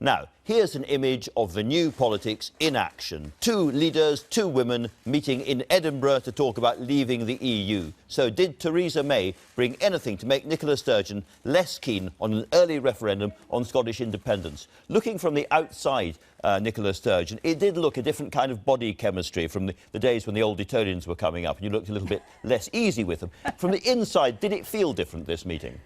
Now, here's an image of the new politics in action. Two leaders, two women, meeting in Edinburgh to talk about leaving the EU. So did Theresa May bring anything to make Nicola Sturgeon less keen on an early referendum on Scottish independence? Looking from the outside, Nicola Sturgeon, it did look a different kind of body chemistry from the days when the old Etonians were coming up, and you looked a little bit less easy with them. From the inside, did it feel different, this meeting?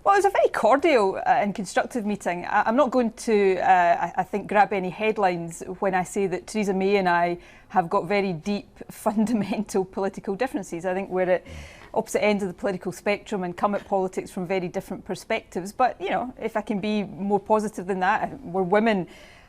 Well, it was a very cordial and constructive meeting. I'm not going to, I think, grab any headlines when I say that Theresa May and I have got very deep, fundamental political differences. I think we're at opposite ends of the political spectrum and come at politics from very different perspectives. But, you know, if I can be more positive than that, we're women,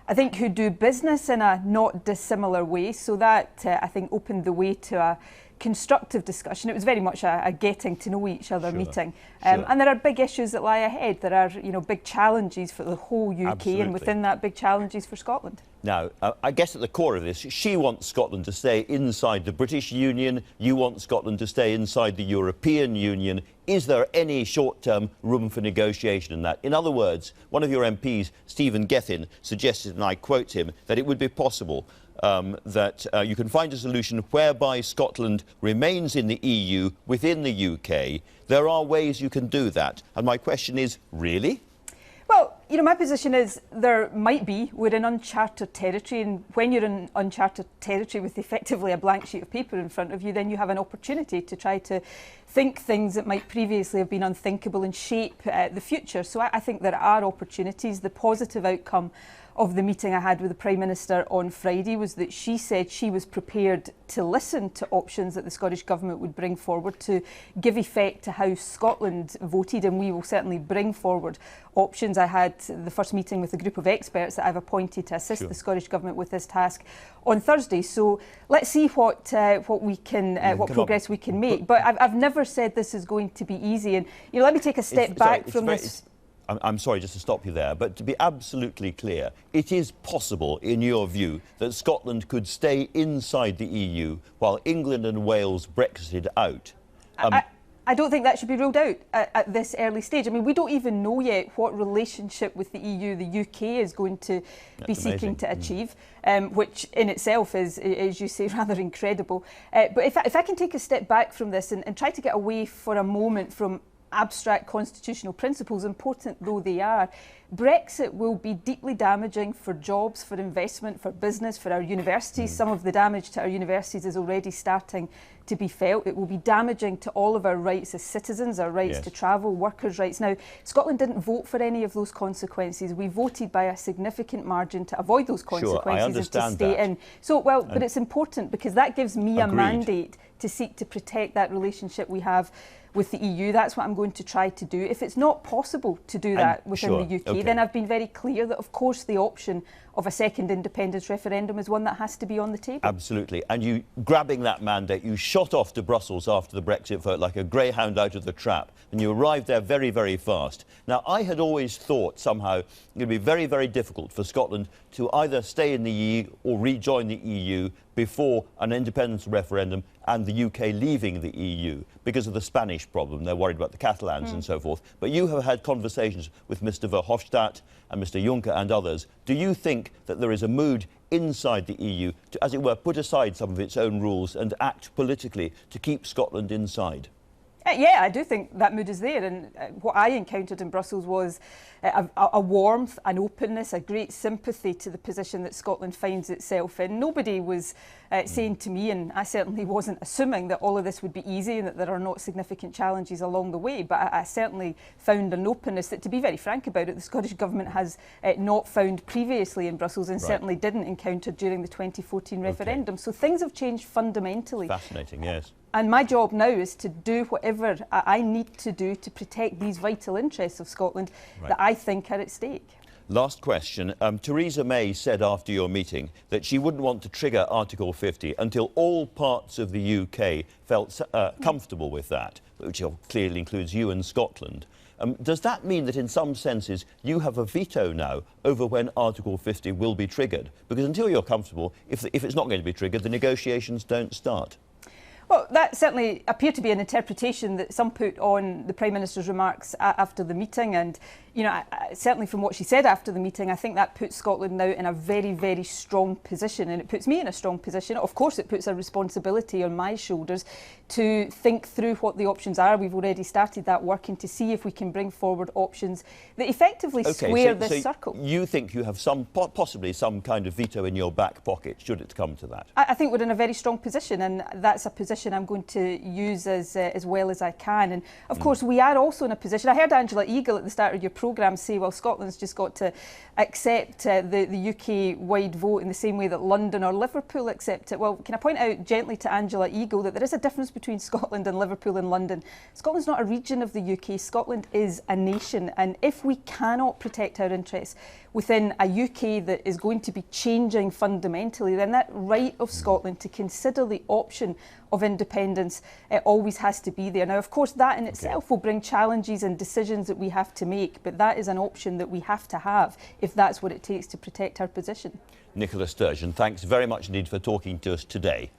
I think, who do business in a not dissimilar way. So that, I think, opened the way to a constructive discussion. It was very much a getting to know each other meeting. And there are big issues that lie ahead. There are, you know, big challenges for the whole UK. Absolutely. And within that, big challenges for Scotland. Now, I guess at the core of this, she wants Scotland to stay inside the British Union. You want Scotland to stay inside the European Union. Is there any short-term room for negotiation in that? In other words, one of your MPs, Stephen Gethin, suggested, and I quote him, that it would be possible that you can find a solution whereby Scotland remains in the EU within the UK. There are ways you can do that. And my question is, really? Well, you know, my position is there might be. We're in unchartered territory, and when you're in unchartered territory with effectively a blank sheet of paper in front of you, then you have an opportunity to try to think things that might previously have been unthinkable and shape the future. So I think there are opportunities. The positive outcome of the meeting I had with the Prime Minister on Friday was that she said she was prepared to listen to options that the Scottish Government would bring forward to give effect to how Scotland voted, and we will certainly bring forward options. I had the first meeting with a group of experts that I've appointed to assist the Scottish Government with this task on Thursday. So let's see what we can, what progress we can make. But I've never said this is going to be easy. And you know, let me take a step back from this. I'm sorry just to stop you there, but to be absolutely clear, it is possible, in your view, that Scotland could stay inside the EU while England and Wales Brexited out? I don't think that should be ruled out at this early stage. I mean, we don't even know yet what relationship with the EU the UK is going to be seeking to achieve, which in itself is, as you say, rather incredible. But if I can take a step back from this and try to get away for a moment from abstract constitutional principles, important though they are, Brexit will be deeply damaging for jobs, for investment, for business, for our universities. Some of the damage to our universities is already starting to be felt. It will be damaging to all of our rights as citizens, our rights to travel, workers' rights. Now, Scotland didn't vote for any of those consequences. We voted by a significant margin to avoid those consequences and to stay in. So, well, but it's important because that gives me a mandate to seek to protect that relationship we have with the EU. That's what I'm going to try to do. If it's not possible to do that within the UK, then I've been very clear that, of course, the option of a second independence referendum is one that has to be on the table. Absolutely. And you, grabbing that mandate, you shot off to Brussels after the Brexit vote like a greyhound out of the trap, and you arrived there very, very fast. Now, I had always thought somehow it would be very, very difficult for Scotland to either stay in the EU or rejoin the EU before an independence referendum and the UK leaving the EU because of the Spanish problem. They're worried about the Catalans and so forth. But you have had conversations with Mr Verhofstadt and Mr Juncker and others. Do you think that there is a mood inside the EU to, as it were, put aside some of its own rules and act politically to keep Scotland inside? Yeah, I do think that mood is there, and what I encountered in Brussels was a warmth, an openness, a great sympathy to the position that Scotland finds itself in. Nobody was saying to me, and I certainly wasn't assuming that all of this would be easy and that there are not significant challenges along the way, but I certainly found an openness that, to be very frank about it, the Scottish Government has not found previously in Brussels and certainly didn't encounter during the 2014 referendum. So things have changed fundamentally. Fascinating, yes. And my job now is to do whatever I need to do to protect these vital interests of Scotland that I think are at stake. Last question. Theresa May said after your meeting that she wouldn't want to trigger Article 50 until all parts of the UK felt comfortable with that, which clearly includes you and Scotland. Does that mean that in some senses you have a veto now over when Article 50 will be triggered? Because until you're comfortable, if it's not going to be triggered, the negotiations don't start. Well, that certainly appeared to be an interpretation that some put on the Prime Minister's remarks after the meeting. And, you know, certainly from what she said after the meeting, I think that puts Scotland now in a very, very strong position. And it puts me in a strong position. Of course, it puts a responsibility on my shoulders to think through what the options are. We've already started that work, and to see if we can bring forward options that effectively square this circle. You think you have possibly some kind of veto in your back pocket, should it come to that? I think we're in a very strong position, and that's a position I'm going to use as well as I can. And of course, we are also in a position. I heard Angela Eagle at the start of your programme say, well, Scotland's just got to accept the UK-wide vote in the same way that London or Liverpool accept it. Well, can I point out gently to Angela Eagle that there is a difference between Scotland and Liverpool and London. Scotland's not a region of the UK. Scotland is a nation. And if we cannot protect our interests within a UK that is going to be changing fundamentally, then that right of Scotland to consider the option of independence always has to be there. Now, of course, that in itself will bring challenges and decisions that we have to make, but that is an option that we have to have if that's what it takes to protect our position. Nicola Sturgeon, thanks very much indeed for talking to us today.